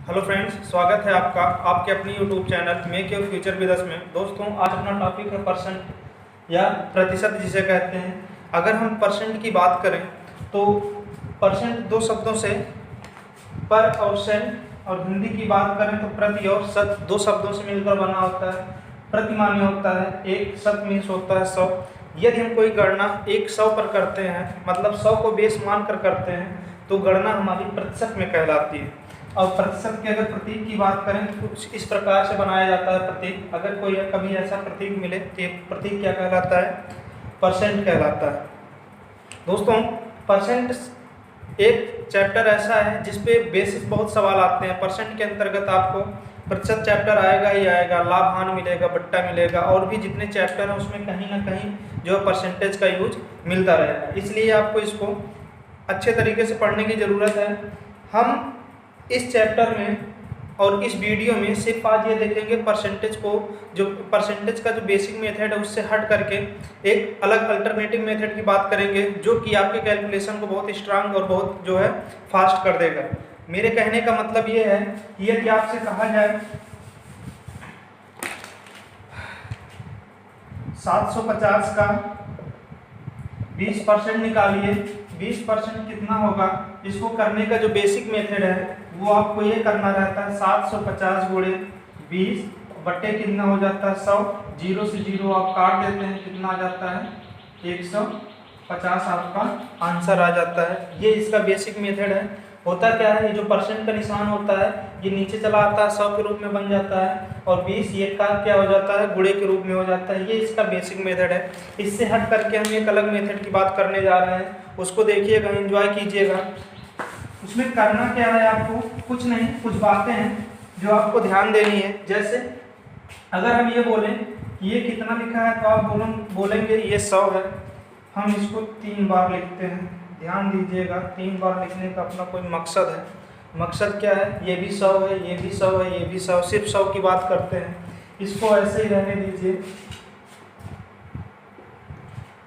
Hello friends, स्वागत है आपका आपके अपनी YouTube channel make your future with us में। दोस्तों, आज अपना टॉपिक है परसेंट या प्रतिशत जिसे कहते हैं। अगर हम परसेंट की बात करें तो परसेंट दो शब्दों से पर और सेंट, और हिंदी की बात करें तो प्रति और शत दो शब्दों से मिलकर बना होता है। प्रति माने होता है एक, शत मीन्स होता है 100। यदि हम कोई गणना 100 पर करते हैं, मतलब 100 को बेस मान कर करते हैं, तो गणना हमारी प्रतिशत में कहलाती है। और प्रतिशत के अगर प्रतीक की बात करें तो कुछ इस प्रकार से बनाया जाता है प्रतीक। अगर कोई कभी ऐसा प्रतीक मिले तो प्रतीक क्या कहलाता है? परसेंट कहलाता है। दोस्तों, परसेंट एक चैप्टर ऐसा है जिसपे बेसिक बहुत सवाल आते हैं। परसेंट के अंतर्गत आपको प्रतिशत चैप्टर आएगा ही आएगा, लाभ हानि मिलेगा, बट्टा मिलेगा, और भी जितने चैप्टर हैं उसमें कहीं ना कहीं जो परसेंटेज का यूज मिलता रहेगा। इसलिए आपको इसको अच्छे तरीके से पढ़ने की ज़रूरत है। हम इस चैप्टर में और इस वीडियो में सिर्फ आज ये देखेंगे परसेंटेज को, जो परसेंटेज का जो बेसिक मेथड है उससे हट करके एक अलग अल्टरनेटिव मेथड की बात करेंगे, जो कि आपके कैलकुलेशन को बहुत स्ट्रांग और बहुत जो है फास्ट कर देगा। मेरे कहने का मतलब ये है कि यदि आपसे कहा जाए 750 का 20% निकालिए, 20% कितना होगा? इसको करने का जो बेसिक मेथड है वो आपको ये करना रहता है 750 गुणे 20 बट्टे कितना हो जाता है 100। जीरो से जीरो आप काट देते हैं, कितना आ जाता है 150 आपका आंसर आ जाता है। ये इसका बेसिक मेथड है। होता क्या है, ये जो परसेंट का निशान होता है ये नीचे चला आता है, 100 के रूप में बन जाता है, और 20 ये का क्या हो जाता है, गुणे के रूप में हो जाता है। ये इसका बेसिक मेथड है। इससे हट करके हम एक अलग मेथड की बात करने जा रहे हैं, उसको देखिएगा, एंजॉय कीजिएगा। उसमें करना क्या है आपको? कुछ नहीं, कुछ बातें हैं जो आपको ध्यान देनी है। जैसे अगर हम ये बोलें कि ये कितना लिखा है तो आप बोलेंगे ये 100 है। हम इसको 3 बार लिखते हैं। ध्यान दीजिएगा, 3 बार लिखने का अपना कोई मकसद है। मकसद क्या है? ये भी 100 है, ये भी 100 है, ये भी 100, सिर्फ 100 की बात करते हैं। इसको ऐसे ही रहने दीजिए।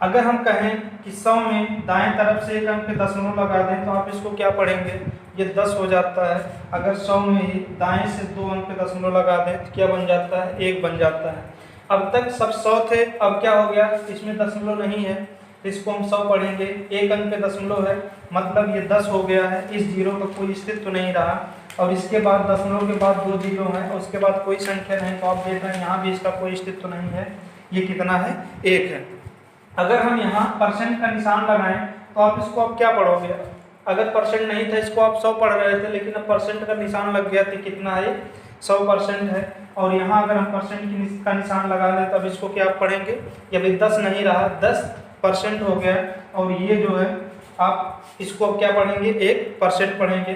अगर हम कहें कि 100 में दाएं तरफ से एक अंक पे दशमलव लगा दें तो आप इसको क्या पढ़ेंगे? ये 10 हो जाता है। अगर 100 में ही दाएं से 2 अंक पे दशमलव लगा दें तो क्या बन जाता है? 1 बन जाता है। अब तक सब 100 थे, अब क्या हो गया? इसमें दशमलव नहीं है, इसको हम 100 पढ़ेंगे। एक अंक पे दशमलव है, मतलब ये 10 हो गया है। इस जीरो का कोई अस्तित्व नहीं रहा, और इसके बाद दशमलव के बाद 2 जीरो हैं, और उसके बाद कोई संख्या नहीं। तो आप देख रहे हैं यहाँ भी इसका कोई अस्तित्व नहीं है। ये कितना है? 1 है। अगर हम यहाँ परसेंट का निशान लगाएं तो आप इसको अब क्या पढ़ोगे? अगर परसेंट नहीं था, इसको आप 100 पढ़ रहे थे, लेकिन अब परसेंट का निशान लग गया तो कितना है? 100% है। और यहाँ अगर हम परसेंट का निशान लगा दें तो अब इसको क्या आप पढ़ेंगे? ये अभी 10 नहीं रहा, 10% हो गया। और ये जो है आप इसको अब क्या पढ़ेंगे? 1% पढ़ेंगे।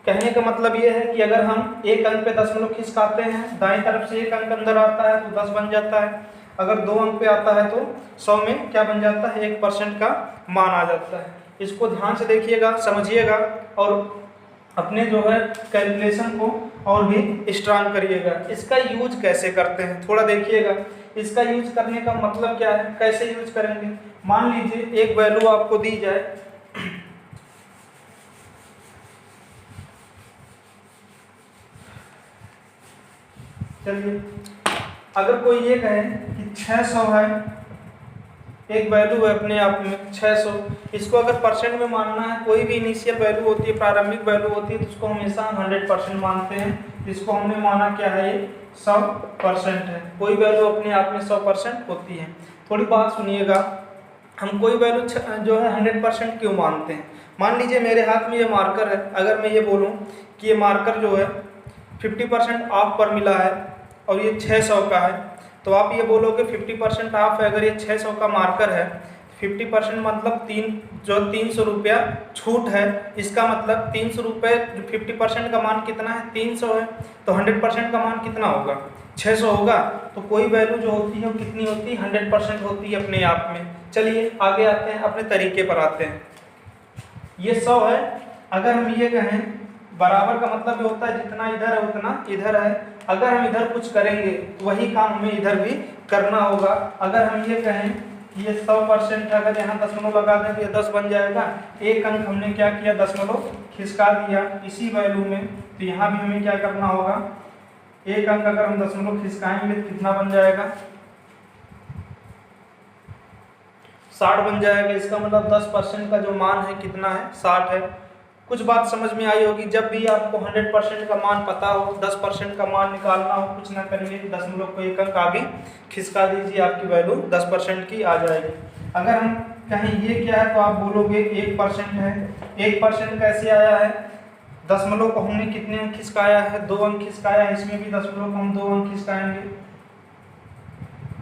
कहने का मतलब ये है कि अगर हम एक अंक पे दशमलव खिसकाते हैं, दाएं तरफ से एक अंक अंदर आता है तो 10 बन जाता है। अगर 2 अंक पे आता है तो 100 में क्या बन जाता है? 1% का मान आ जाता है। इसको ध्यान से देखिएगा, समझिएगा, और अपने जो है कैलकुलेशन को और भी स्ट्रांग करिएगा। इसका यूज कैसे करते हैं थोड़ा देखिएगा। इसका यूज करने का मतलब क्या है, कैसे यूज करेंगे? मान लीजिए एक वैल्यू आपको दी जाए, चलिए अगर कोई ये कहे कि 600 है, एक वैल्यू है अपने आप में 600, इसको अगर परसेंट में मानना है, कोई भी इनिशियल वैल्यू होती है, प्रारंभिक वैल्यू होती है, तो उसको हमेशा हम 100% मानते हैं। इसको हमने माना क्या है? ये 100% है। कोई वैल्यू अपने आप में 100% होती है। थोड़ी बात सुनिएगा, हम कोई वैल्यू जो है 100% क्यों मानते हैं? मान लीजिए मेरे हाथ में ये मार्कर है, अगर मैं ये बोलूँ कि ये मार्कर जो है 50% ऑफ पर मिला है और ये 600 का है, तो आप ये बोलोगे 50% ऑफ है। अगर ये 600 का मार्कर है, 50% मतलब 300 रुपया छूट है। इसका मतलब 300 रुपये, जो 50% का मान कितना है? 300 है। तो 100% का मान कितना होगा? 600 होगा। तो कोई वैल्यू जो होती है वो कितनी होती है? 100% होती है अपने आप में। चलिए आगे आते हैं, अपने तरीके पर आते हैं। ये 100 है। अगर हम ये कहें बराबर का मतलब ये होता है जितना इधर है उतना इधर है। अगर हम इधर कुछ करेंगे तो वही काम हमें इधर भी करना होगा। अगर हम ये कहें ये 100% है, अगर यहाँ दशमलव लगा दें तो ये 10 बन जाएगा। एक अंक हमने क्या किया, दशमलव खिसका दिया इसी वैल्यू में, तो यहाँ भी हमें क्या करना होगा, एक अंक अगर हम दशमलव खिसकाएंगे तो कितना बन जाएगा, 60 बन जाएगा। इसका मतलब 10% का जो मान है कितना है, 60 है। कुछ बात समझ में आई होगी। जब भी आपको 100% का मान पता हो, 10% का मान निकालना हो, कुछ ना करिए, दशमलव को एक अंक आगे खिसका दीजिए, आपकी वैल्यू 10% की आ जाएगी। अगर हम कहें ये क्या है तो आप बोलोगे 1% है। 1% कैसे आया है, दशमलव को हमने कितने अंक खिसकाया है, 2 अंक खिसकाया है, इसमें भी दशमलव को हम 2 अंक खिसकाएंगे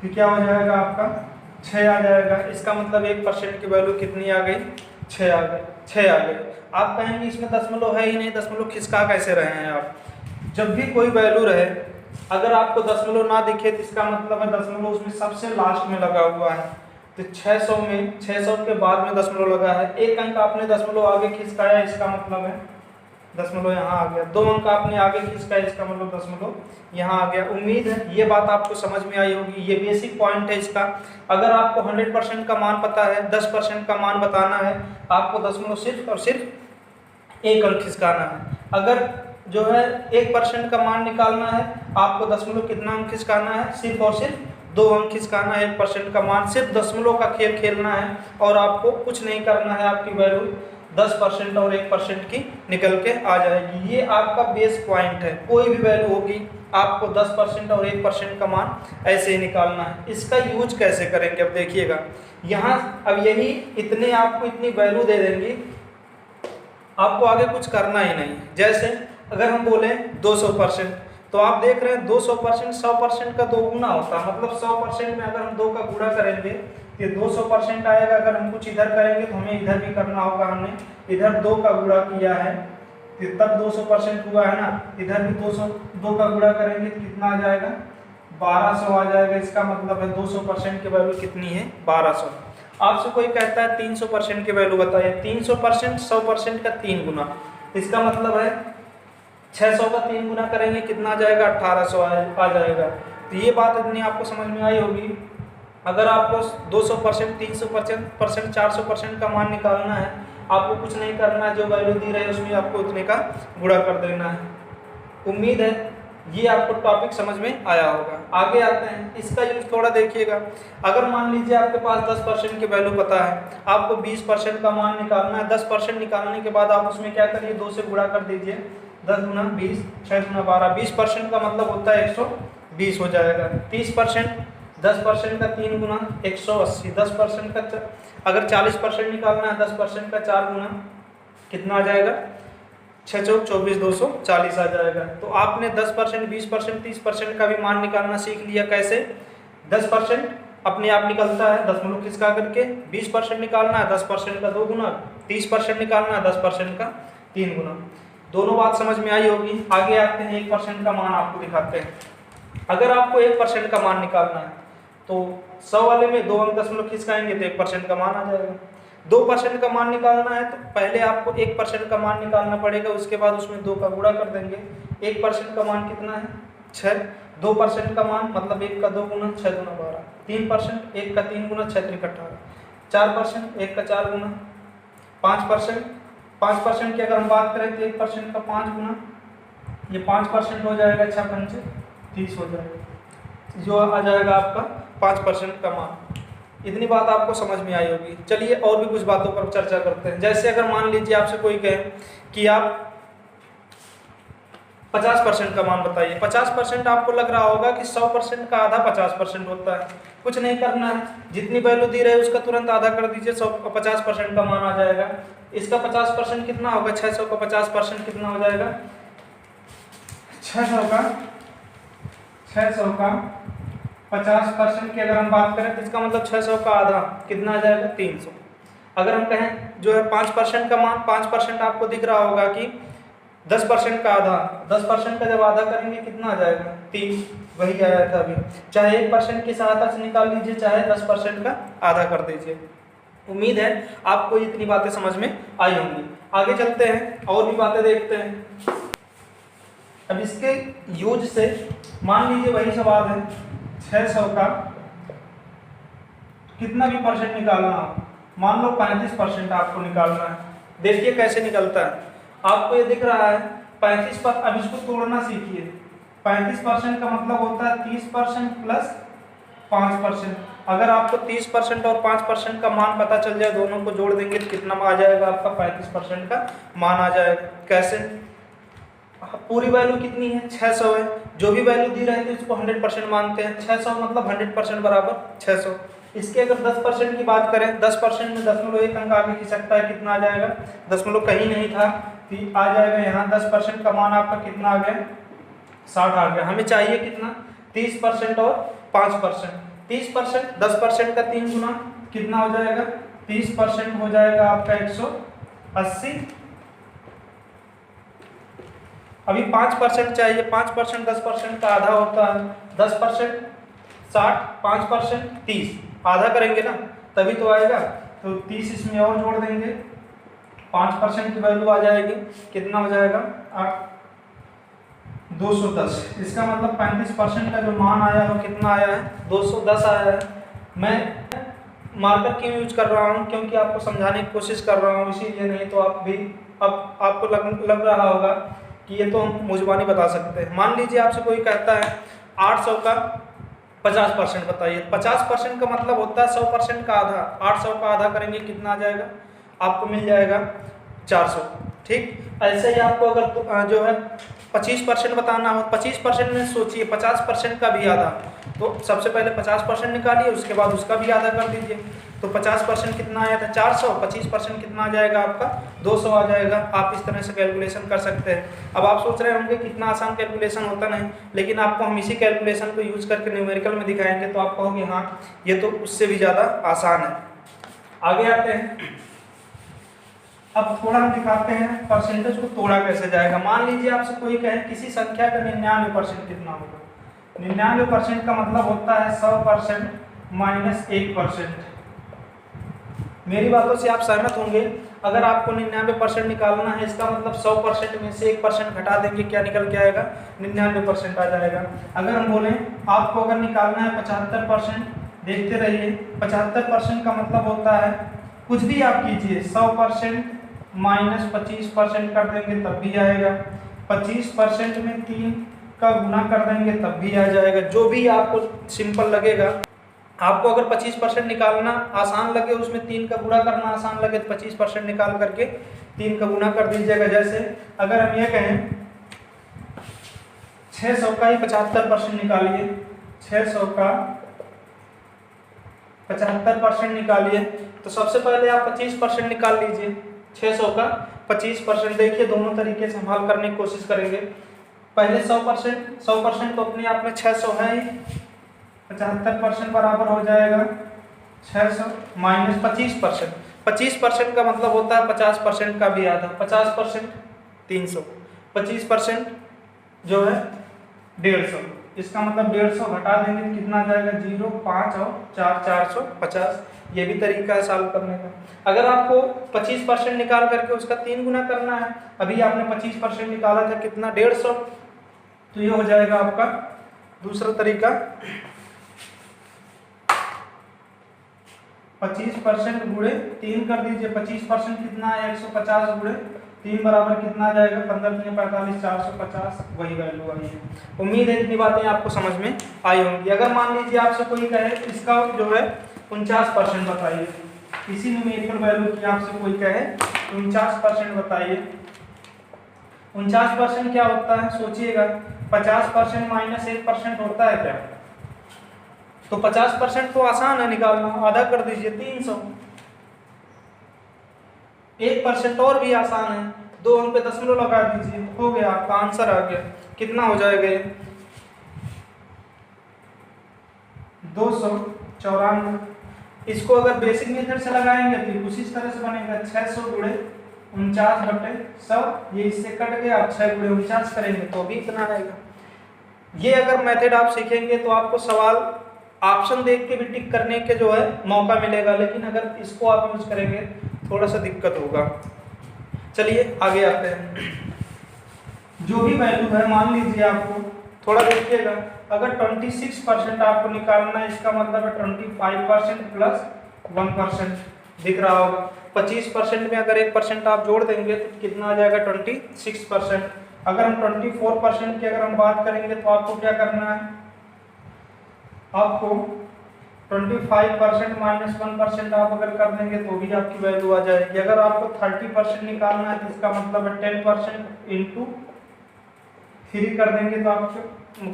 तो क्या हो जाएगा आपका 6 आ जाएगा। इसका मतलब 1% की वैल्यू कितनी आ गई, 6 आ गई, 6 आ गई। आप कहेंगे इसमें दशमलव है ही नहीं, दशमलव खिसका कैसे रहे हैं आप। जब भी कोई वैल्यू रहे, अगर आपको दशमलव ना दिखे तो इसका मतलब है दशमलव उसमें सबसे लास्ट में लगा हुआ है। तो 600 में 600 के बाद में दशमलव लगा है, एक अंक आपने दशमलव आगे खिसकाया, इसका मतलब है दशमलव यहाँ आ गया। 2 अंक आपने आगे खिसकाया, इसका मतलब दशमलव यहाँ आ गया। उम्मीद है ये बात आपको समझ में आई होगी। ये बेसिक पॉइंट है इसका। अगर आपको 100% का मान पता है, 10% का मान बताना है, आपको दशमलव सिर्फ और सिर्फ एक अंक खिसकाना है। अगर जो है 1% का मान निकालना है, आपको दशमलव कितना अंक खिसकाना है, सिर्फ और सिर्फ 2 अंक खिसकाना है। 1% का मान, सिर्फ दशमलव का खेल खेलना है और आपको कुछ नहीं करना है। आपकी वैल्यू 10% और 1% की निकल के आ जाएगी। ये आपका बेस पॉइंट है। कोई भी वैल्यू होगी, आपको 10% और 1% का मान ऐसे ही निकालना है। इसका यूज कैसे करेंगे, अब देखिएगा। यहाँ अब यही इतने आपको इतनी वैल्यू दे देंगे, आपको आगे कुछ करना ही नहीं। जैसे अगर हम बोले 200%, तो आप देख रहे हैं 200% 100% का 2 गुना होता है। मतलब 100% में अगर हम 2 का गुणा करेंगे तो 200% आएगा। अगर हम कुछ इधर करेंगे तो हमें इधर भी करना होगा। हमने इधर 2 का गुणा किया है तो तब 200% हुआ है ना। इधर भी 2 का गुणा करेंगे तो कितना आ जाएगा, 1200 आ जाएगा। इसका मतलब है 200% की वैल्यू कितनी है, 1200। आपसे कोई कहता है 300% की वैल्यू बताइए, 300% 100% का 3 गुना। इसका मतलब है 600 का 3 गुना करेंगे कितना आ जाएगा, 1800 आ जाएगा। तो ये बात इतनी आपको समझ में आई होगी। अगर आपको 200%, 300%, 400% का मान निकालना है, आपको कुछ नहीं करना है। जो वैल्यू दी रहे उसमें आपको उतने का गुणा कर देना है। उम्मीद है ये आपको टॉपिक समझ में आया होगा। आगे आते हैं, इसका यूज थोड़ा देखिएगा। अगर मान लीजिए आपके पास 10% की वैल्यू पता है, आपको 20% का मान निकालना है। 10% निकालने के बाद आप उसमें क्या करिए, 2 से गुणा कर दीजिए। 10 गुना 20, 6 गुना 12। 20% का मतलब होता है 120 हो जाएगा। 30%, 10% का 3 गुना 180। 10% का अगर 40% निकालना है, 10% का 4 गुना कितना आ जाएगा, 6 चौक 24, 240 आ जाएगा। तो आपने 10%, 20%, 30% का भी मान निकालना सीख लिया। कैसे, 10% अपने आप निकलता है दशमलव खिसका करके। 20% निकालना है, 10% का 2 गुना। 30% निकालना है, 10% का 3 गुना। दोनों बात समझ में आई होगी। आगे आते हैं, 1% का मान आपको दिखाते हैं। अगर आपको 1% का मान निकालना है तो 100 वाले में 2 अंक दशमलव खिसकाएंगे तो 1% का मान आ जाएगा। 2% का मान निकालना है तो पहले आपको 1% का मान निकालना पड़ेगा, उसके बाद उसमें 2 का गुणा कर देंगे। 1% का मान कितना है, 6। 2% का मान मतलब 1 का 2 गुना, 6 गुना 12। 3% 1 का 3 गुना, 6 त्रिक 18। 4% 1 का 4 गुना। 5% की अगर हम बात करें तो 1% का 5 गुना, ये 5% हो जाएगा। 6 पंचे 30 हो जाएगा, जो आ जाएगा आपका 5% का मान। इतनी बात आपको समझ में आई होगी। चलिए और भी कुछ बातों पर चर्चा करते हैं। जैसे अगर मान लीजिए आपसे कोई कहे कि आप 50% का मान बताइए। 50% आपको लग रहा होगा कि 100% का आधा 50% होता है। कुछ नहीं करना है, जितनी वैल्यू दी रहे उसका तुरंत आधा कर दीजिए, 50% का मान आ जाएगा। इसका 50% कितना होगा, 600 का 50% कितना हो जाएगा, 600 का 50% की अगर हम बात करें तो इसका मतलब 600 का आधा कितना आ जाएगा, 300। अगर हम कहें जो है 5% का मान, 5% आपको दिख रहा होगा कि 10% का आधा, 10% का जब आधा करेंगे कितना आ जाएगा, 3। वही आया था अभी। चाहे 1% की सहायता से निकाल लीजिए, चाहे 10% का आधा कर दीजिए। उम्मीद है आपको इतनी बातें समझ में आई होंगी। आगे चलते हैं और भी बातें देखते हैं। अब इसके यूज से मान लीजिए वही सवाल है, 600 का कितना भी परसेंट निकालना हो, मान लो 35% आपको निकालना है। देखिए कैसे निकलता है, आपको ये दिख रहा है 35 पर, अब इसको तोड़ना सीखिए। 35% का मतलब होता है 30% प्लस 5%। अगर आपको 30% और 5% का मान पता चल जाए, दोनों को जोड़ देंगे तो कितना आ जाएगा आपका 35% का मान आ जाएगा। कैसे, पूरी वैल्यू कितनी है 600 है, जो भी वैल्यू दी रहती है उसको 100% मानते हैं। 600 मतलब 100% बराबर 600। इसके अगर 10% की बात करें, 10% में 0.1 अंक आगे खिसकता है, कितना आ जाएगा, दशमलव कहीं नहीं था तो आ जाएगा यहाँ 10% का मान आपका कितना आ गया 60 आ गया। हमें चाहिए कितना 30% और 5%। 30% 10% का 3 गुना कितना हो जाएगा, 30% हो जाएगा आपका 180। अभी 5% चाहिए, 5% 10% का आधा होता है, 10% 60, 5% 30, आधा करेंगे ना तभी तो आएगा। तो 30 इसमें और जोड़ देंगे, 5% की वैल्यू आ जाएगी, कितना हो जाएगा 210। इसका मतलब 35% का जो मान आया है वो कितना आया है 210 आया है। मैं मार्कर क्यों यूज कर रहा हूँ, क्योंकि आपको समझाने की कोशिश कर रहा हूँ इसीलिए, नहीं तो आप भी अब आपको लग रहा होगा कि ये तो हम मुजबानी बता सकते हैं। मान लीजिए आपसे कोई कहता है 800 का 50% बताइए। 50% का मतलब होता है 100% का आधा। 800 का आधा करेंगे कितना आ जाएगा, आपको मिल जाएगा 400। ठीक, ऐसे ही आपको अगर जो है 25% बताना हो, 25% में सोचिए 50% का भी आधा, तो सबसे पहले 50% निकालिए, उसके बाद उसका भी आधा कर दीजिए। तो 50% कितना आया था 400, 25% कितना आ जाएगा आपका 200 आ जाएगा। आप इस तरह से कैलकुलेशन कर सकते हैं। अब आप सोच रहे होंगे कितना आसान कैलकुलेशन होता नहीं, लेकिन आपको हम इसी कैलकुलेशन को यूज करके न्यूमेरिकल में दिखाएंगे तो आप कहोगे हाँ ये तो उससे भी ज़्यादा आसान है। आगे आते हैं, अब थोड़ा हम दिखाते हैं परसेंटेज को तोड़ा कैसे जाएगा। मान लीजिए आपसे कोई कहे किसी संख्या का 99% कितना होगा। 99% का मतलब होता है 100% माइनस 1%। मेरी बातों से आप सहमत होंगे। अगर आपको 99% निकालना है, इसका मतलब 100% में से 1% घटा देंगे, क्या निकल के आएगा 99% आ जाएगा। अगर हम बोलें आपको अगर निकालना है 75%, देखते रहिए 75% का मतलब होता है कुछ भी आप कीजिए 100% माइनस 25% कर देंगे तब भी आएगा। 25% में 3 का गुना कर देंगे तब भी आ जाएगा। जो भी आपको सिंपल लगेगा, आपको अगर 25% निकालना आसान लगे, उसमें 3 का गुणा करना आसान लगे तो 25% निकाल करके 3 का गुना कर दीजिएगा। जैसे अगर हम ये कहें 600 का ही 75% निकालिए, 600 का 75% निकालिए, तो सबसे पहले आप 25% निकाल लीजिए। 600 का 25%, देखिए दोनों तरीके से हम हल करने की कोशिश करेंगे। पहले 100% तो अपने आप में 600 है ही, 75% बराबर हो जाएगा 600 माइनस 25%। 25% का मतलब होता है 50% का भी आधा। 50% 300, 25% जो है 150। इसका मतलब 150 घटा देंगे तो कितना आ जाएगा 0, 5 और 4, 450। ये भी तरीका है सॉल्व करने का। अगर आपको 25% निकाल करके उसका 3 गुना करना है, अभी आपने 25% निकाला था कितना 150, तो ये हो जाएगा आपका दूसरा तरीका। 25% गुणे 3 कर दीजिए। 25% कितना है 150 गुणे 3 बराबर कितना आ जाएगा 15 3 45, 450, वही वैल्यू आई है। उम्मीद है इतनी बातें आपको समझ में आई होंगी। अगर मान लीजिए आपसे कोई कहे इसका जो है 49% बताइए, इसी न्यूमेरिकल वैल्यू की आपसे कोई कहे 49% बताइए। 49% क्या होता है सोचिएगा, 50% माइनस 1% होता है क्या, तो 50% तो आसान है निकालना, आधा कर दीजिए 300। 1% और भी आसान है, 2 अंक पे दशमलव लगा दीजिए, हो गया आपका आंसर आ गया। कितना हो जाएगा 294। इसको अगर बेसिक मेथड से लगाएंगे तो उसी तरह से बनेगा 600 गुणे 49/100, ये इससे कट गया। आप 6 गुणे 49 करेंगे तो भी इतना आएगा। ये अगर मेथड आप सीखेंगे तो आपको सवाल ऑप्शन देख के भी टिक करने के जो है मौका मिलेगा, लेकिन अगर इसको आप यूज करेंगे थोड़ा सा दिक्कत होगा। चलिए आगे आते हैं। जो भी वैल्यू है मान लीजिए आपको थोड़ा देखिएगा, अगर 26% आपको निकालना है, इसका मतलब है 25% प्लस 1% दिख रहा होगा। 25% में अगर 1% आप जोड़ देंगे तो कितना आ जाएगा 26%। अगर हम 24% की अगर हम बात करेंगे तो आपको क्या करना है, आपको 25% माइनस 1% आप अगर कर देंगे तो भी आपकी वैल्यू आ जाएगी। अगर आपको 30% निकालना है तो इसका मतलब है 10% इंटू 3 कर देंगे तो आपको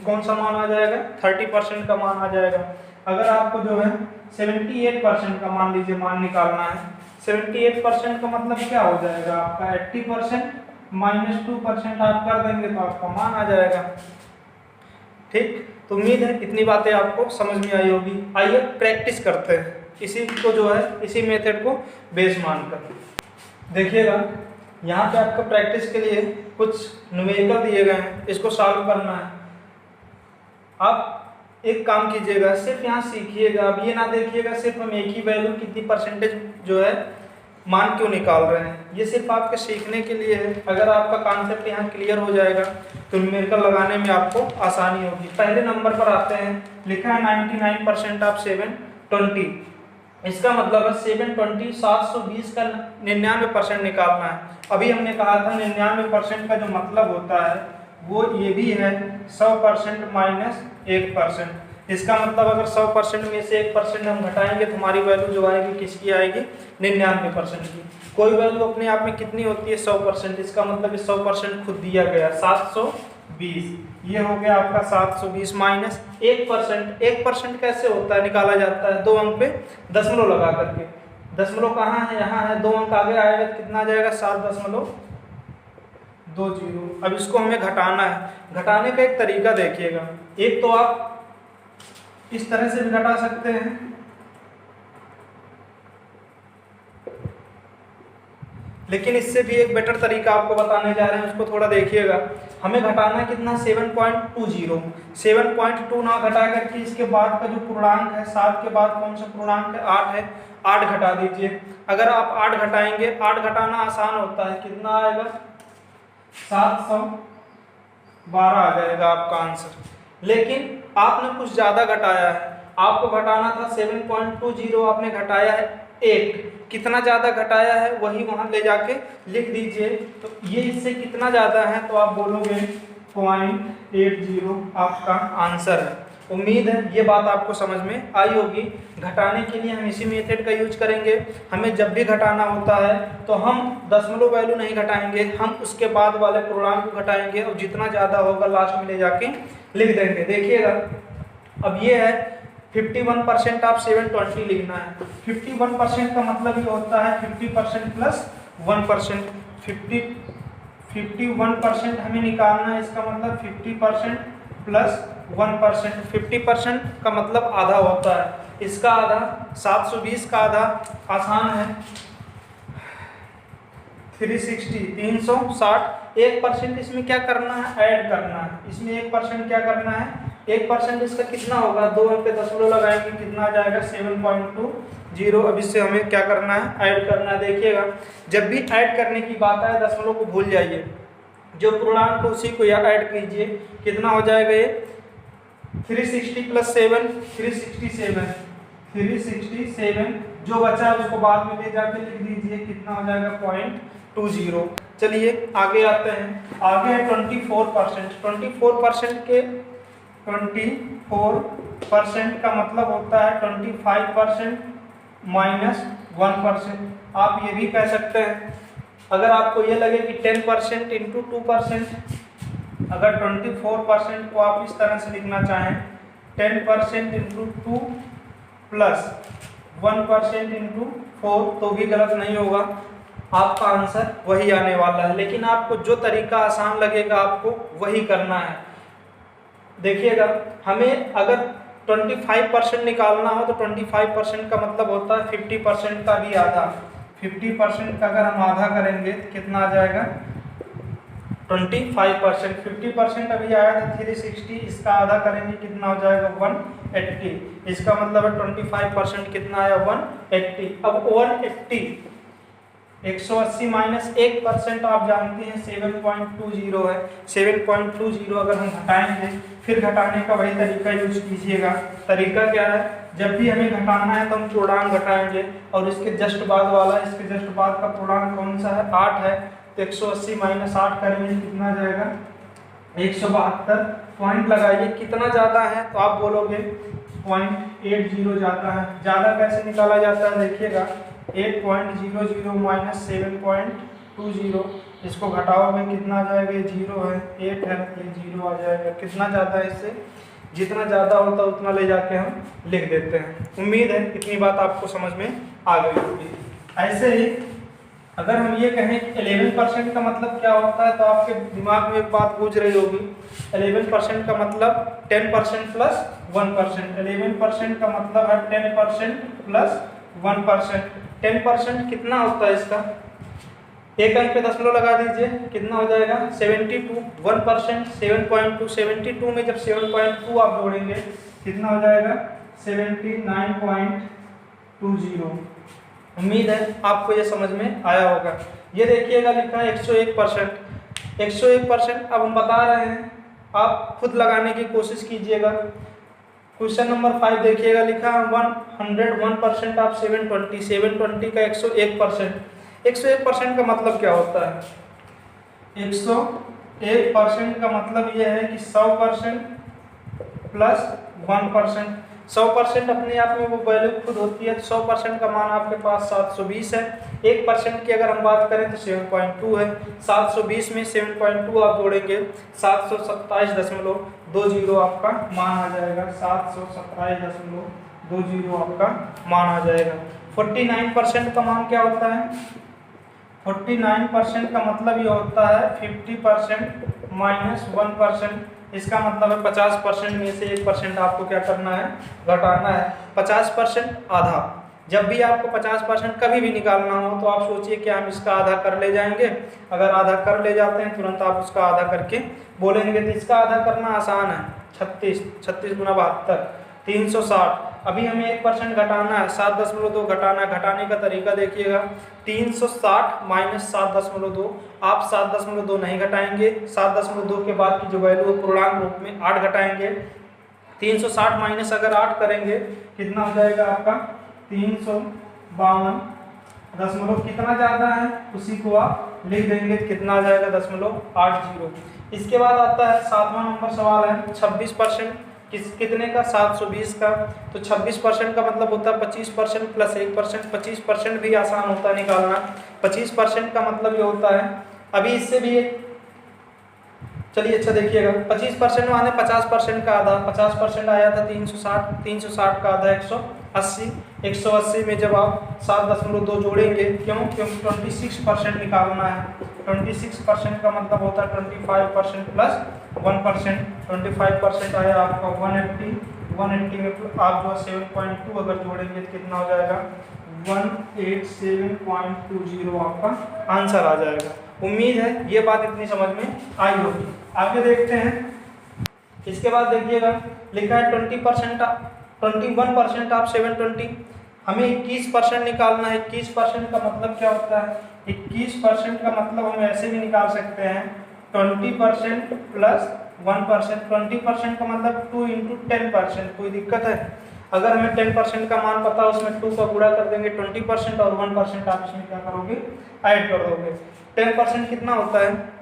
कौन सा मान आ जाएगा, 30% का मान आ जाएगा। अगर आपको जो है 78% का मान लीजिए मान निकालना है, 78% का मतलब क्या हो जाएगा आपका 80% माइनस 2% आप कर देंगे तो आपका मान आ जाएगा। ठीक, तो उम्मीद है इतनी बातें आपको समझ में आई होगी। आइए प्रैक्टिस करते हैं इसी को जो है, इसी मेथड को बेस मानकर। देखिएगा यहाँ पे आपको प्रैक्टिस के लिए कुछ न्यूमेरिकल दिए गए हैं, इसको सॉल्व करना है। आप एक काम कीजिएगा, सिर्फ यहाँ सीखिएगा, अब ये ना देखिएगा सिर्फ हम एक ही वैल्यू कितनी परसेंटेज जो है मान क्यों निकाल रहे हैं, ये सिर्फ आपके सीखने के लिए है। अगर आपका कॉन्सेप्ट यहाँ क्लियर हो जाएगा तो न्यूमेरिकल लगाने में आपको आसानी होगी। पहले नंबर पर आते हैं, लिखा है 99% ऑफ 720, इसका मतलब है 720 720 का 99% निकालना है। अभी हमने कहा था 99% का जो मतलब होता है वो ये भी है 100% माइनस 1%। इसका मतलब अगर 100% में से 1% हम घटाएंगे तो हमारी वैल्यू जो आएगी किसकी आएगी, 99% की। कोई वैल्यू अपने आप में कितनी होती है 100%, इसका मतलब 100% खुद दिया गया 720, ये हो गया आपका 720 माइनस 1%। 1% कैसे होता है, निकाला जाता है 2 अंक पे दशमलव लगा करके। दशमलव कहाँ है, यहाँ है, 2 अंक आगे आएगा तो कितना आ जाएगा 7.20। अब इसको हमें घटाना है। घटाने का एक तरीका देखिएगा, एक तो आप इस तरह से भी घटा सकते हैं, लेकिन इससे भी एक बेटर तरीका आपको बताने जा रहे हैं, उसको थोड़ा देखिएगा। हमें घटाना है कितना 7.20, 7.2 ना घटा करके इसके बाद का जो पूर्णांक है, 7 के बाद कौन सा पूर्णांक है, 8 है, 8 घटा दीजिए। अगर आप 8 घटाएंगे, 8 घटाना आसान होता है, कितना आएगा 712 आ जाएगा आपका आंसर। लेकिन आपने कुछ ज़्यादा घटाया है, आपको घटाना था 7.20, आपने घटाया है 8। कितना ज़्यादा घटाया है वही वहाँ ले जाके लिख दीजिए। तो ये इससे कितना ज़्यादा है तो आप बोलोगे 0.80 आपका आंसर है। उम्मीद है ये बात आपको समझ में आई होगी। घटाने के लिए हम इसी मेथड का यूज करेंगे। हमें जब भी घटाना होता है तो हम दशमलव वैल्यू नहीं घटाएंगे, हम उसके बाद वाले पूर्णांक को घटाएंगे और जितना ज़्यादा होगा लास्ट में ले जाके लिख देंगे। देखिएगा अब ये है 51% ऑफ 720 लिखना है। 51% का मतलब ये होता है 50% प्लस 1%। 51% हमें निकालना है, इसका मतलब 50% प्लस 1%। 50% का मतलब आधा होता है, इसका आधा 720 का आधा आसान है 360 360। 1% इसमें क्या करना है, ऐड करना है। इसमें 1% क्या करना है, 1% इसका कितना होगा, 2 अंक पे दशमलव लगाएंगे, कितना आ जाएगा 7.20। अब इससे हमें क्या करना है, ऐड करना है। देखिएगा जब भी ऐड करने की बात आए दशमलव को भूल जाइए, जो पूर्णांक को उसी को यहाँ ऐड कीजिए। कितना हो जाएगा ये 360 प्लस 7 367। जो बचा है उसको बाद में ले जाके लिख दीजिए, कितना हो जाएगा 0.20। चलिए आगे आते हैं। आगे है 24%। 24% के 24% का मतलब होता है 25% माइनस 1%। आप ये भी कह सकते हैं, अगर आपको ये लगे कि 10% इंटू 2%, अगर 24% को आप इस तरह से लिखना चाहें 10% इंटू 2 प्लस 1% इंटू 4 तो भी गलत नहीं होगा, आपका आंसर वही आने वाला है। लेकिन आपको जो तरीका आसान लगेगा आपको वही करना है। देखिएगा हमें अगर 25% निकालना हो तो 25% का मतलब होता है 50% का भी आधा। 50% का अगर हम आधा करेंगे तो कितना आ जाएगा 25%। 50% अभी आया था 360, इसका आधा करेंगे कितना हो जाएगा 180। इसका मतलब है 25% कितना आया 180। अब 180 180 माइनस 1% आप जानते हैं 7.20 है। 7.20 अगर हम घटाएंगे, फिर घटाने का वही तरीका यूज कीजिएगा। तरीका क्या है, जब भी हमें घटाना है तो हम पूर्णांक घटाएंगे, और इसके जस्ट बाद वाला, इसके जस्ट बाद का पूर्णांक कौन सा है, 8 है। तो 180 माइनस 8 करेंगे कितना जाएगा, 172। पॉइंट लगाइए, कितना ज़्यादा है तो आप बोलोगे 0.80 ज़्यादा है। ज़्यादा कैसे निकाला जाता है देखिएगा, 8.00 माइनस 7.20, इसको घटाओगे कितना आ जाएगा, ये 0 है, 8 है, ये 0 आ जाएगा। कितना ज़्यादा है इससे, जितना ज़्यादा होता है उतना ले जाके हम लिख देते हैं। उम्मीद है इतनी बात आपको समझ में आ गई होगी। ऐसे ही अगर हम ये कहें कि 11% का मतलब क्या होता है, तो आपके दिमाग में एक बात गूंज रही होगी, 11% का मतलब 10% प्लस 1%। 11% का मतलब है 10% प्लस 1%। 10% कितना होता है इसका, एक अंक पे दशमलव लगा दीजिए, कितना हो जाएगा 72। 1% 7.2, 72 में जब 7.2 आप जोड़ेंगे कितना हो जाएगा 79.20। उम्मीद है आपको ये समझ में आया होगा। ये देखिएगा लिखा है 101%। 101% अब हम बता रहे हैं, आप खुद लगाने की कोशिश कीजिएगा। क्वेश्चन नंबर 5 देखिएगा, लिखा है 101% ऑफ 720। 720 का 101%। 101% का मतलब क्या होता है, 101% का मतलब यह है कि 100% प्लस 1%। 100% अपने आप में वो वैल्यू खुद होती है। 100% का मान आपके पास 720 है। 1% की अगर हम बात करें तो 7.2 है। 720 में 7.2 आप जोड़ेंगे 727.20 आपका मान आ जाएगा। 727.20 आपका मान आ जाएगा। 49% का मान क्या होता है, 49% का मतलब ये होता है 50% माइनस 1%। इसका मतलब है 50% में से 1% आपको क्या करना है, घटाना है। 50% आधा, जब भी आपको 50% कभी भी निकालना हो तो आप सोचिए कि हम इसका आधा कर ले जाएंगे। अगर आधा कर ले जाते हैं तुरंत आप उसका आधा करके बोलेंगे, तो इसका आधा करना आसान है। 36 गुना 72, 360। अभी हमें 1% घटाना है, 7.2 घटाना है। घटाने का तरीका देखिएगा, 360 माइनस 7.2। आप 7.2 नहीं घटाएंगे, 7.2 के बाद की जो वैल्यू है पूर्णांक रूप में 8 घटाएंगे। 360 माइनस अगर 8 करेंगे कितना हो जाएगा आपका 352। कितना ज़्यादा है उसी को आप लिख देंगे, कितना आ जाएगा 0.80। इसके बाद आता है 7वां नंबर सवाल है 26%। कितने का, 720 का। तो 26% का मतलब होता है 25% प्लस 1%। 25% भी आसान होता है निकालना। 25% का मतलब ये होता है, अभी इससे भी चलिए अच्छा देखिएगा, 25% माने 50% का आधा। 50% आया था 360, 360 का आधा 180। 180 में जब आप 7.2 जोड़ेंगे, क्योंकि 26% निकालना है। 26% का मतलब होता है 25% प्लस 1%। 25% आया आपका 180। 180 में आप जो 7.2 अगर जोड़ेंगे तो कितना हो जाएगा 187.20 आपका आंसर आ जाएगा। उम्मीद है ये बात इतनी समझ में आई होगी। आगे देखते हैं। इसके बाद देखिएगा लिखा है 21% आप 720। हमें 21% निकालना है। 21% का मतलब क्या होता है, 21% का मतलब हम ऐसे भी निकाल सकते हैं 20% प्लस 1%। 20% का मतलब 2 × 10%। कोई दिक्कत है, अगर हमें 10% का मान पता है उसमें 2 का गुणा कर देंगे 20% और 1% आप इसमें क्या करोगे, ऐड कर दोगे। 10% कितना होता है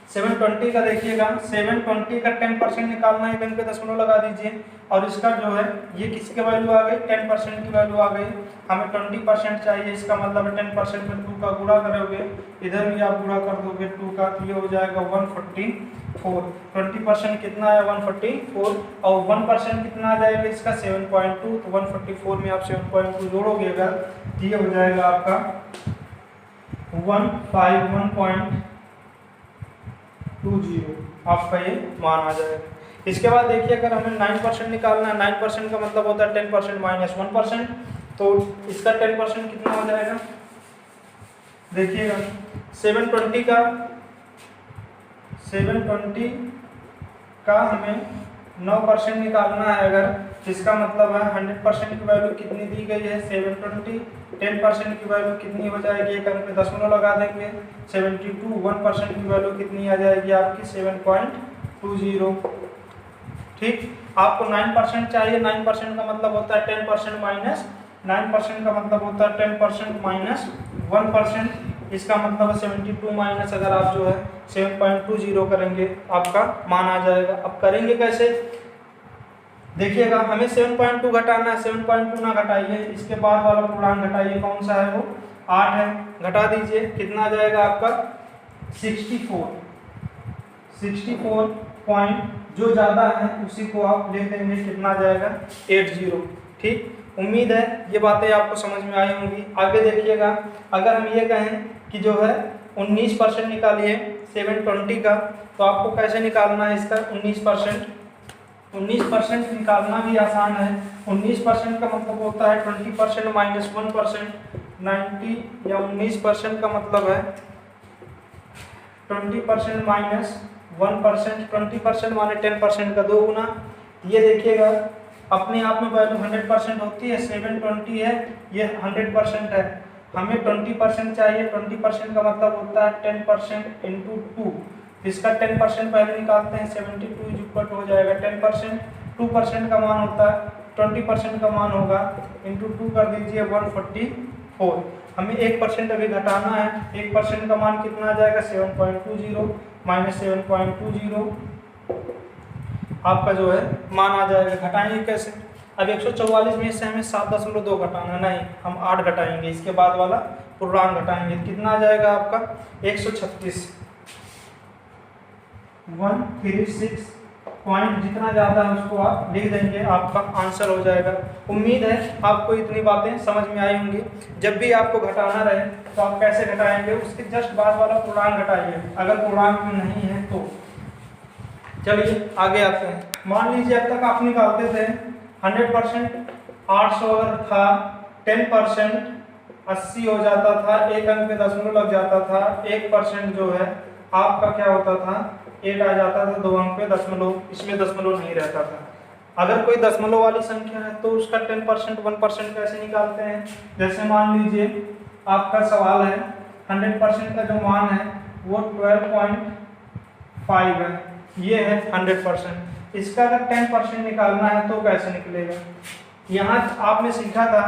720 का। देखिएगा 720 का 10% निकालना है, इधर पे दशमलव लगा दीजिए, और इसका जो है ये किसी की वैल्यू आ गई, 10% की वैल्यू आ गई। हमें 20% चाहिए, इसका मतलब 10% में 2 का गुणा करोगे, इधर भी आप गुणा कर दोगे 2 का, तो ये हो जाएगा 144। 20% कितना है 144, और 1% कितना आ जाएगा इसका 7.2। तो 144 में आप 7.2 जोड़ोगे अगर, ये हो जाएगा आपका 151.20 आपका ये मान आ जाएगा। इसके बाद देखिए अगर हमें 9% निकालना है, 9% का मतलब होता है 10% माइनस 1%। तो इसका 10% कितना हो जाएगा, देखिएगा 720 का हमें 9% निकालना है अगर, जिसका मतलब है 100% की वैल्यू कितनी दी गई है 720, 10% की वैल्यू कितनी हो जाएगी, एक अंक पे दशमलव लगा देंगे 72, 1% की वैल्यू कितनी आ जाएगी आपकी 7.20। ठीक, आपको 9% चाहिए, 9% का मतलब होता है 10% माइनस 9% का मतलब होता है 10% माइनस 1%, इसका मतलब है 72 माइनस अगर आप जो है 7.20 करेंगे आपका मान आ जाएगा। अब करेंगे कैसे, देखिएगा हमें 7.2 घटाना है, 7.2 ना घटाइए, इसके बाद वाला पूर्णांक घटाइए, कौन सा है वो 8 है, घटा दीजिए, कितना आ जाएगा आपका 64 पॉइंट, जो ज़्यादा है उसी को आप ले देंगे, कितना आ जाएगा 80। ठीक, उम्मीद है ये बातें आपको समझ में आई होंगी। आगे देखिएगा, अगर हम ये कहें कि जो है 19% निकालिए 720 का, तो आपको कैसे निकालना है इसका 19%। 19% निकालना भी आसान है। 19% का मतलब होता है 20% माइनस 1%, 90 या 19% का मतलब है 20% माइनस 1%, 20% माने 10% का 2 गुना। ये देखिएगा अपने आप में वैल्यू 100% होती है, 720 है, ये 100% है, हमें 20% चाहिए, 20% का मतलब होता है 10% इंटू 2, इसका 10% पहले निकालते हैं, 72 इक्वल हो जाएगा 10%, 2% का मान होता है 20% का मान होगा इंटू 2 कर दीजिए 144। हमें 1% अभी घटाना है, 1% का मान कितना आ जाएगा 7.20 माइनस 7.20 आपका जो है मान आ जाएगा। घटाएंगे कैसे, अब 144 में से हमें 7.2 घटाना नहीं, हम 8 घटाएंगे, इसके बाद वाला पूर्णांक घटाएंगे, कितना आ जाएगा आपका 136, 136 पॉइंट, जितना ज़्यादा है उसको आप लिख देंगे, आपका आंसर हो जाएगा। उम्मीद है आपको इतनी बातें समझ में आई होंगी। जब भी आपको घटाना रहे तो आप कैसे घटाएंगे, उसके जस्ट बाद वाला पूर्णांक घटाइए, अगर पूर्णांक में नहीं है तो। चलिए आगे आते हैं। मान लीजिए अब तक आप निकालते थे 100% 800 अगर था, 10% 80 हो जाता था, एक अंक पे दशमलव लग जाता था, 1% जो है आपका क्या होता था 8 आ जाता था, 2 अंक पे दशमलव, इसमें दशमलव नहीं रहता था। अगर कोई दशमलव वाली संख्या है तो उसका 10% 1% कैसे निकालते हैं, जैसे मान लीजिए आपका सवाल है 100% का जो मान है वो 12.5 है, ये है 100%, इसका अगर 10% निकालना है तो कैसे निकलेगा। यहाँ आपने सीखा था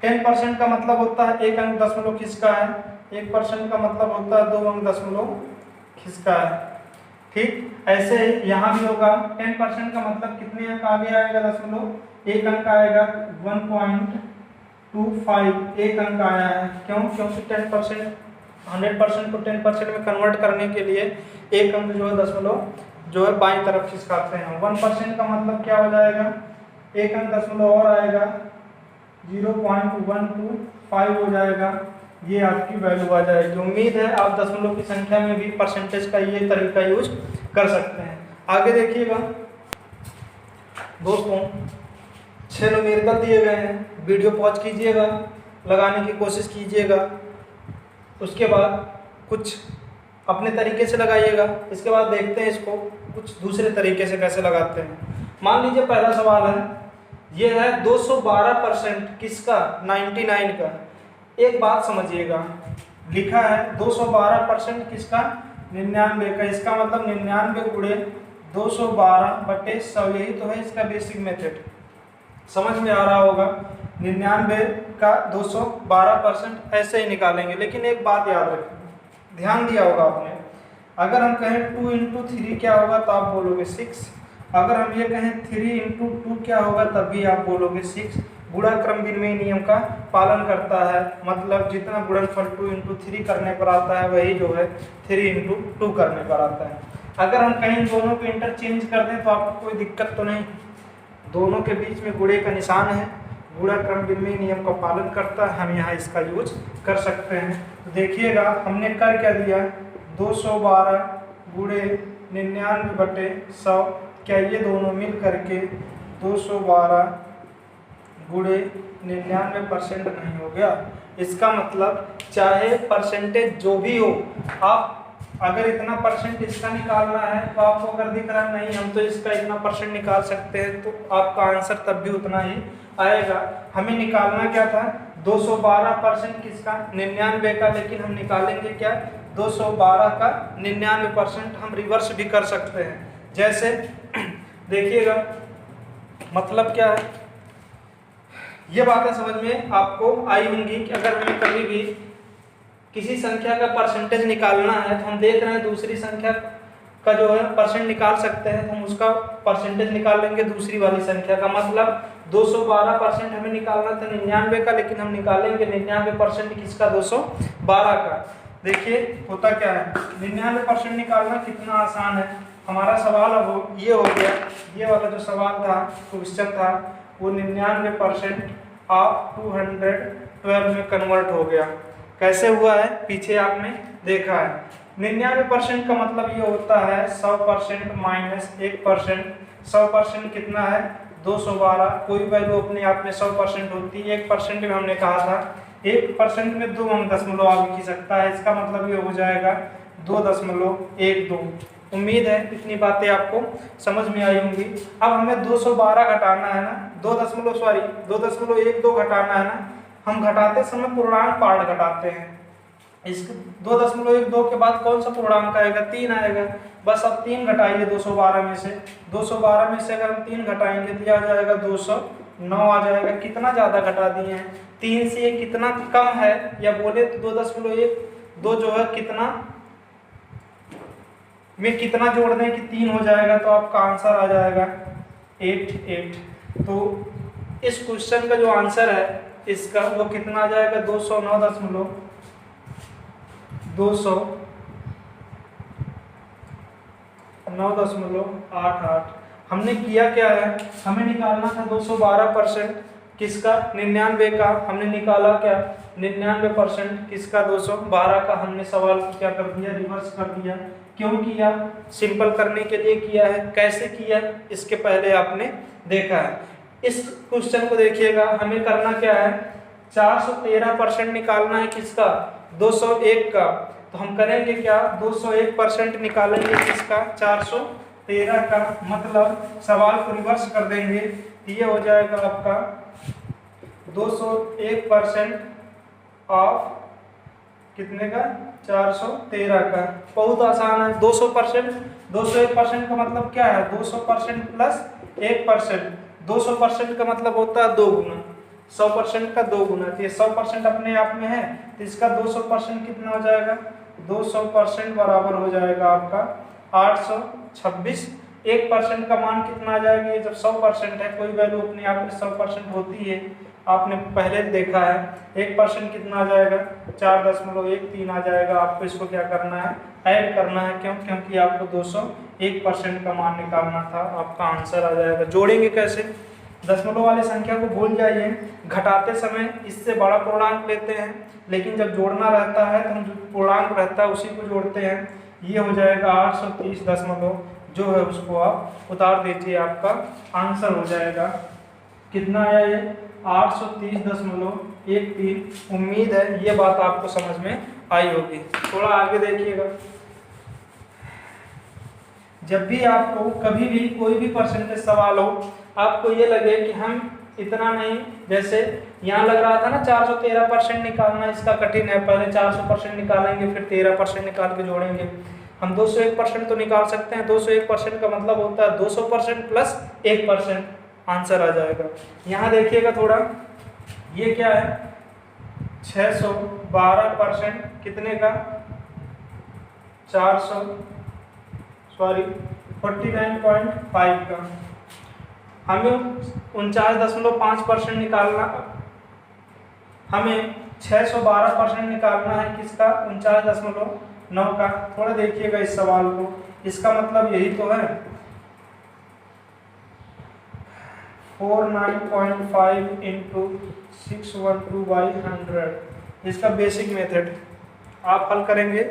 10% का मतलब होता है एक अंक दशमलव खिसका है, 1% का मतलब होता है 2 अंक दशमलव खिसका है। ठीक, ऐसे ही यहाँ भी होगा, 10% का मतलब कितने अंक आगे आएगा दशमलव, एक अंक आएगा 1.25, एक अंक आया है, क्यों, क्योंकि 10% 100% को 10% में कन्वर्ट करने के लिए एक अंक जो है दशमलव जो है बाईं तरफ खिसकाते हैं। 1% का मतलब क्या हो जाएगा, एक अंक दशमलव और आएगा 0.125 हो जाएगा, ये आपकी वैल्यू आ जाएगी। उम्मीद है आप दशमलव की संख्या में भी परसेंटेज का ये तरीका यूज कर सकते हैं। आगे देखिएगा दोस्तों, 6 न्यूमेरिकल दिए गए हैं, वीडियो पॉज कीजिएगा, लगाने की कोशिश कीजिएगा, उसके बाद कुछ अपने तरीके से लगाइएगा, इसके बाद देखते हैं इसको कुछ दूसरे तरीके से कैसे लगाते हैं। मान लीजिए पहला सवाल है, ये है 212% किसका, 99 का। एक बात समझिएगा, लिखा है 212% किसका, 99 का, इसका मतलब 99 गुणे 212/100, यही तो है इसका बेसिक मेथड, समझ में आ रहा होगा। 99 का 212% ऐसे ही निकालेंगे, लेकिन एक बात याद रखें, ध्यान दिया होगा आपने, अगर हम कहें 2 × 3 क्या होगा तो आप बोलोगे 6, अगर हम ये कहें 3 × 2 क्या होगा तब भी आप बोलोगे 6। गुणा क्रम विनिमय नियम का पालन करता है, मतलब जितना गुणनफल 2 × 3 करने पर आता है वही जो है 3 × 2 करने पर आता है। अगर हम कहीं दोनों को इंटरचेंज कर दें तो आपको कोई दिक्कत तो नहीं, दोनों के बीच में गुणे का निशान है, गुणा क्रम विनिमय नियम का पालन करता है, हम यहाँ इसका यूज कर सकते हैं। तो देखिएगा हमने कर क्या दिया, 212 गुणे 99/100, क्या ये दोनों मिल करके 212 गुणे 99% नहीं हो गया। इसका मतलब चाहे परसेंटेज जो भी हो, आप अगर इतना परसेंट इसका निकालना है तो आपको अगर दिख रहा है नहीं हम तो इसका इतना परसेंट निकाल सकते हैं, तो आपका आंसर तब भी उतना ही आएगा। हमें निकालना क्या था, 212% किसका, 99 का, लेकिन हम निकालेंगे क्या, 212 का 99%। हम रिवर्स भी कर सकते हैं, जैसे देखिएगा मतलब क्या है, ये बातें समझ में आपको आई होंगी कि अगर हमें कभी भी किसी संख्या का परसेंटेज निकालना है तो हम देख रहे हैं दूसरी संख्या का जो है परसेंट निकाल सकते हैं, तो हम उसका परसेंटेज निकाल लेंगे दूसरी वाली संख्या का। मतलब 212% हमें निकालना था 99 का, लेकिन हम निकालेंगे 99% किसका, 212 का। देखिए होता क्या है, 99% निकालना कितना आसान है। हमारा सवाल अब ये हो गया, ये वाला जो सवाल था, क्वेश्चन था, वो 99% ऑफ 212 में कन्वर्ट हो गया। कैसे हुआ है पीछे आपने देखा है। 99% का मतलब ये होता है 100% माइनस 1%। 100% कितना है, 212। कोई वैल्यू अपने आप में 100% होती है। 1% में हमने कहा था 1% में 2 हम दशमलव आगे की सकता है, इसका मतलब ये हो जाएगा 2.12। उम्मीद है इतनी बातें आपको समझ में आई होंगी। अब हमें 212 घटाना है ना, 2.12 घटाना है ना। हम घटाते समय पूर्णांक पार्ट घटाते हैं। इस 2.12 के बाद कौन सा पूर्णांक आएगा, 3 आएगा। बस अब 3 घटाइए 212 में से। 212 में से अगर हम 3 घटाएंगे तो यह आ जाएगा 209 आ जाएगा। कितना ज़्यादा घटा दिए हैं, 3 से कितना कम है, या बोले तो 2.12 जो है कितना में कितना जोड़ दें कि 3 हो जाएगा, तो आपका आंसर आ जाएगा 88। तो इस क्वेश्चन का जो आंसर है इसका वो कितना आ जाएगा, 209.88। हमने किया क्या है, हमें निकालना था 212% किसका, 99 का। हमने निकाला क्या, 99% किसका, 212 का। हमने सवाल को क्या कर दिया, रिवर्स कर दिया। क्यों किया, सिंपल करने के लिए किया है। कैसे किया, इसके पहले आपने देखा है। इस क्वेश्चन को देखिएगा, हमें करना क्या है, 413% निकालना है किसका, 201 का। तो हम करेंगे क्या, 201% निकालेंगे किसका, 413 का। मतलब सवाल को रिवर्स कर देंगे, ये हो जाएगा आपका 201% ऑफ कितने का, 413 का। बहुत आसान है। 201% का मतलब क्या है, 200% प्लस 1%। 200% का मतलब होता है 2 गुना, 100% का 2 गुना। तो ये 100% अपने आप में है, तो इसका 200% कितना हो जाएगा, 200% बराबर हो जाएगा आपका 826। 1% का मान कितना आ जाएगा, ये जब 100% है, कोई वैल्यू अपने आप में 100% होती है, आपने पहले देखा है। 1% कितना आ जाएगा, 4.13 आ जाएगा। आपको इसको क्या करना है, ऐड करना है। क्यों, क्योंकि आपको 201% का मान निकालना था। आपका आंसर आ जाएगा। जोड़ेंगे कैसे, दशमलव वाली संख्या को भूल जाइए। घटाते समय इससे बड़ा पूर्णांक लेते हैं, लेकिन जब जोड़ना रहता है तो हम जो पूर्णांक रहता है उसी को जोड़ते हैं। ये हो जाएगा 830 दशमलव, जो है उसको आप उतार दीजिए, आपका आंसर हो जाएगा। कितना आया ये, 830.13। उम्मीद है ये बात आपको समझ में आई होगी। थोड़ा आगे देखिएगा। जब भी आपको कभी भी कोई भी परसेंटेज सवाल हो, आपको ये लगे कि हम इतना नहीं, जैसे यहाँ लग रहा था ना 413% निकालना इसका कठिन है, पहले 400% निकालेंगे फिर 13% निकाल के जोड़ेंगे। हम 201% तो निकाल सकते हैं। 201% का मतलब होता है 200% प्लस 1%, आंसर आ जाएगा। यहाँ देखिएगा थोड़ा, ये क्या है, 612% कितने का, 49.5 का। हमें 49.5% निकालना, हमें 612% निकालना है किसका, 49.9 का। थोड़ा देखिएगा इस सवाल को, इसका मतलब यही तो है, 49.5 इंटू 612/100। इसका बेसिक मेथड आप हल करेंगे,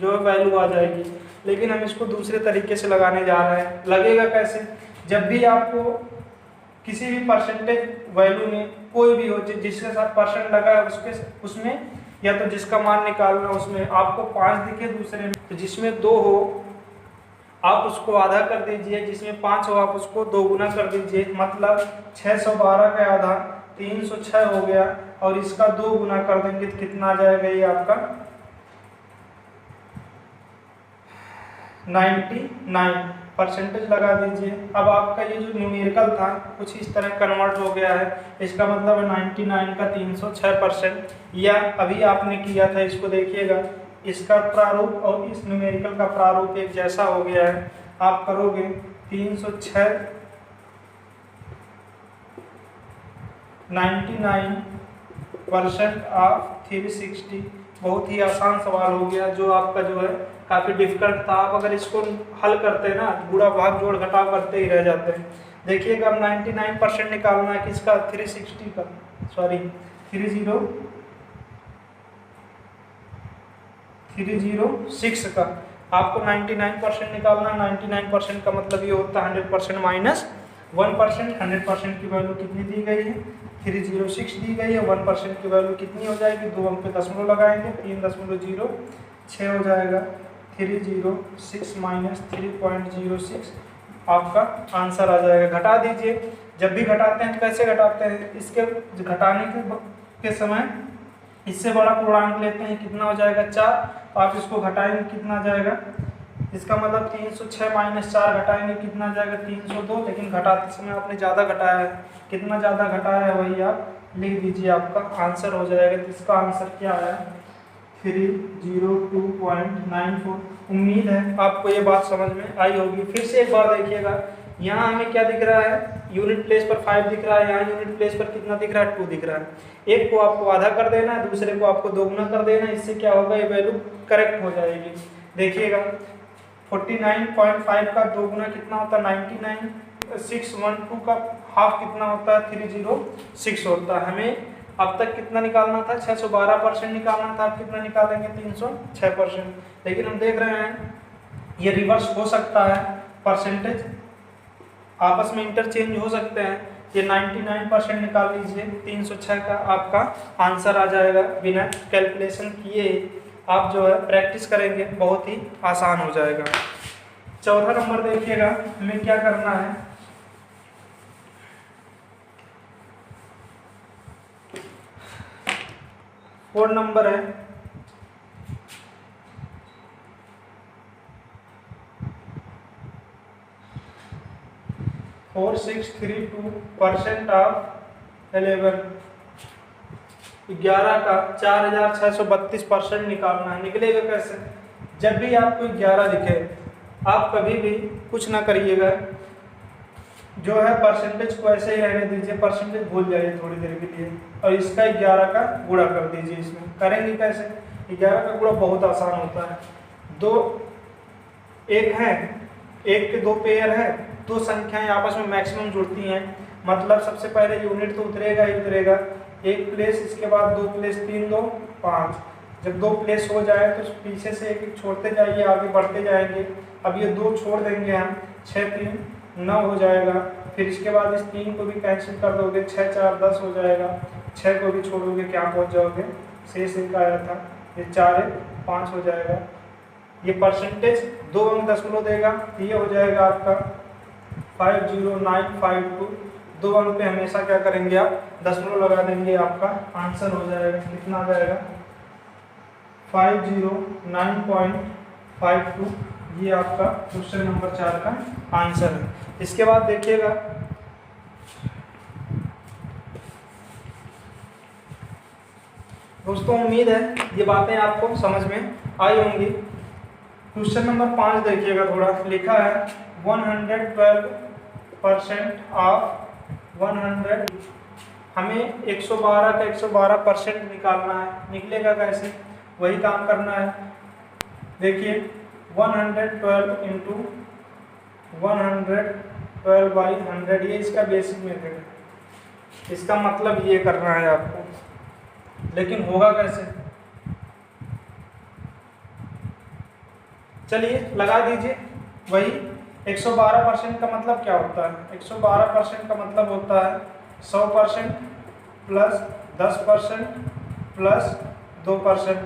जो वैल्यू आ जाएगी। लेकिन हम इसको दूसरे तरीके से लगाने जा रहे हैं। लगेगा कैसे, जब भी आपको किसी भी परसेंटेज वैल्यू में कोई भी हो जिसके साथ परसेंट लगा है उसमें या तो जिसका मान निकालना उसमें आपको 5 दिखे, दूसरे में तो जिसमें 2 हो आप उसको आधा कर दीजिए, जिसमें 5 हो आप उसको 2 गुना कर दीजिए। मतलब 612 का आधा 306 हो गया, और इसका 2 गुना कर देंगे तो कितना आ जाएगा, ये आपका 99 परसेंटेज लगा दीजिए। अब आपका ये जो न्यूमेरिकल था कुछ इस तरह कन्वर्ट हो गया है, इसका मतलब है 99 का 306%। या अभी आपने किया था, इसको देखिएगा, इसका प्रारूप और इस न्यूमेरिकल का प्रारूप एक जैसा हो गया है। आप करोगे 306 99% ऑफ 360। बहुत ही आसान सवाल हो गया, जो आपका जो है काफ़ी डिफिकल्ट था। आप अगर इसको हल करते हैं ना, गुणा भाग जोड़ घटाव करते ही रह जाते हैं। देखिएगा अब 99% निकालना है किसका, 360 का, सॉरी 306 का। आपको 99% निकालना, 99% का मतलब ये होता है 100% माइनस 1%। 100% की वैल्यू कितनी दी गई है, 306 दी गई है। 1% की वैल्यू कितनी हो जाएगी, 2 अंक पे दशमलव लगाएंगे, 3.06 हो जाएगा। 306 माइनस 3.06 आपका आंसर आ जाएगा। घटा दीजिए। जब भी घटाते हैं तो कैसे घटाते हैं, इसके घटाने के समय इससे बड़ा पूर्णांक लेते हैं, कितना हो जाएगा 4। तो आप इसको घटाएंगे कितना जाएगा, इसका मतलब 306 माइनस 4 घटाएंगे कितना जाएगा 302। लेकिन घटाते समय आपने ज़्यादा घटाया है, कितना ज़्यादा घटाया है वही आप लिख दीजिए, आपका आंसर हो जाएगा। तो इसका आंसर क्या है, 302.94। उम्मीद है आपको ये बात समझ में आई होगी। फिर से एक बार देखिएगा, यहाँ हमें क्या दिख रहा है, यूनिट प्लेस पर 5 दिख रहा है, यहाँ यूनिट प्लेस पर कितना दिख रहा है, 2 दिख रहा है। एक को आपको आधा कर देना है, दूसरे को आपको 2 गुना कर देना है। इससे क्या होगा, ये वैल्यू करेक्ट हो जाएगी। देखिएगा 49.5 का 2 गुना कितना होता है 99, 612 का हाफ कितना होता है 306 होता है। हमें अब तक कितना निकालना था, 612% निकालना था। अब कितना निकालेंगे 306%। लेकिन हम देख रहे हैं ये रिवर्स हो सकता है, परसेंटेज आपस में इंटरचेंज हो सकते हैं। ये 99% निकाल लीजिए, 306 का आपका आंसर आ जाएगा। बिना कैलकुलेशन किए आप जो है प्रैक्टिस करेंगे, बहुत ही आसान हो जाएगा। चौथा नंबर देखिएगा, हमें क्या करना है, कोड नंबर है 4632% ऑफ 11 का 4632% निकालना है। निकलेगा कैसे, जब भी आपको 11 दिखे आप कभी भी कुछ ना करिएगा, जो है परसेंटेज को ऐसे ही रहने दीजिए, परसेंटेज भूल जाइए थोड़ी देर के लिए, और इसका 11 का गुणा कर दीजिए। इसमें करेंगे कैसे, 11 का गुणा बहुत आसान होता है। दो एक है, एक के 2 पेयर है, 2 संख्याएं आपस में मैक्सिमम जुड़ती हैं। मतलब सबसे पहले यूनिट तो उतरेगा ही उतरेगा, 1 प्लेस, इसके बाद 2 प्लेस, 3 2 5। जब 2 प्लेस हो जाए तो पीछे से एक एक छोड़ते जाइए, आगे बढ़ते जाएंगे। अब ये 2 छोड़ देंगे हम, 6 3 9 हो जाएगा। फिर इसके बाद इस 3 को भी कैंसिल कर दोगे, 6 4 10 हो जाएगा। 6 को भी छोड़ोगे, क्या पहुंच जाओगे, शेष एक आया था, ये 4 1 5 हो जाएगा। ये परसेंटेज 2 अंक दशमलव देगा, ये हो जाएगा आपका 50952। 2 अंक पे हमेशा क्या करेंगे आप, दशमलव लगा देंगे, आपका आंसर हो जाएगा। कितना आ जाएगा 509.52। ये आपका क्वेश्चन नंबर 4 का आंसर है। इसके बाद देखिएगा, दोस्तों उम्मीद है ये बातें आपको समझ में आई होंगी। क्वेश्चन नंबर 5 देखिएगा, थोड़ा लिखा है 112% ऑफ 100। हमें 112 का 112% निकालना है। निकलेगा कैसे, वही काम करना है। देखिए 112 इंटू 112/100, ये इसका बेसिक मेथड है। इसका मतलब ये करना है आपको, लेकिन होगा कैसे, चलिए लगा दीजिए। वही 112% का मतलब क्या होता है, 112% का मतलब होता है 100% प्लस 10% प्लस 2%,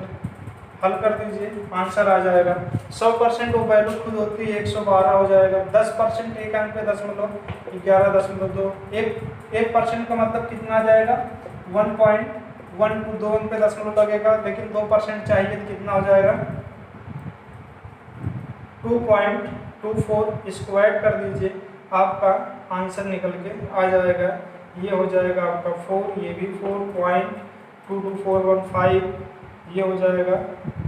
हल कर दीजिए, आंसर आ जाएगा। 100% वो वैल्यू खुद होती है 112 हो जाएगा। 10% एक अंक पे 11.2, 1% का मतलब कितना आ जाएगा 1.12, 2 अंक पे दशमलव लगेगा, लेकिन 2% चाहिए तो कितना हो जाएगा 2.24, इसको ऐड कर दीजिए, आपका आंसर निकल के आ जाएगा। ये हो जाएगा आपका 4, ये भी 4.22415, ये हो जाएगा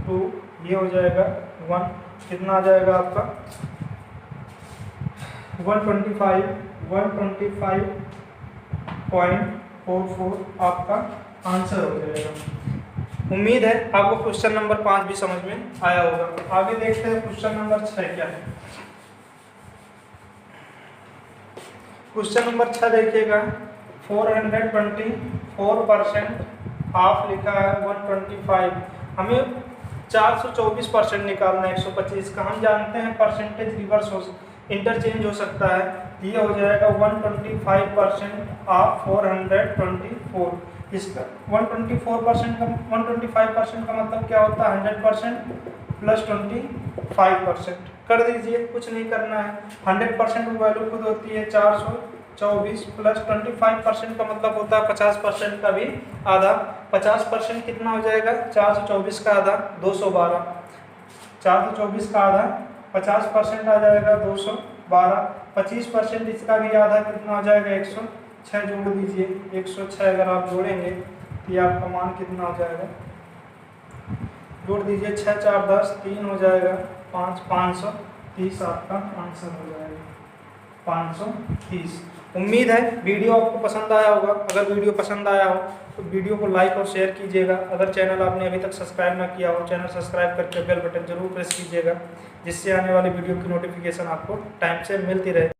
2, ये हो जाएगा 1, कितना आ जाएगा आपका 125.44 आपका आंसर हो जाएगा। उम्मीद है आपको क्वेश्चन नंबर 5 भी समझ में आया होगा। आगे देखते हैं क्वेश्चन नंबर 6 क्या है। क्वेश्चन नंबर 6 देखिएगा, 424% हाफ लिखा है 125, हमें 424% निकालना है 125 का। हम जानते हैं परसेंटेज रिवर्स हो इंटरचेंज हो सकता है, ये हो जाएगा 125% ऑफ 424। इसका 125% का मतलब क्या होता है 100% प्लस 25% कर दीजिए, कुछ नहीं करना है। 100% की वैल्यू खुद होती है 424 प्लस 25% का मतलब होता है 50% का भी आधा। 50% कितना हो जाएगा 424 का आधा 212, 424 का आधा 50% आ जाएगा 212, 25% इसका भी आधा कितना हो जाएगा 106, जोड़ दीजिए 106, अगर आप जोड़ेंगे तो ये आपका मान कितना हो जाएगा, जोड़ दीजिए 6 4 10, 3 हो जाएगा 5, 530 आपका आंसर हो जाएगा 530। उम्मीद है वीडियो आपको पसंद आया होगा। अगर वीडियो पसंद आया हो तो वीडियो को लाइक और शेयर कीजिएगा। अगर चैनल आपने अभी तक सब्सक्राइब ना किया हो, चैनल सब्सक्राइब करके बेल बटन जरूर प्रेस कीजिएगा, जिससे आने वाली वीडियो की नोटिफिकेशन आपको टाइम से मिलती रहे।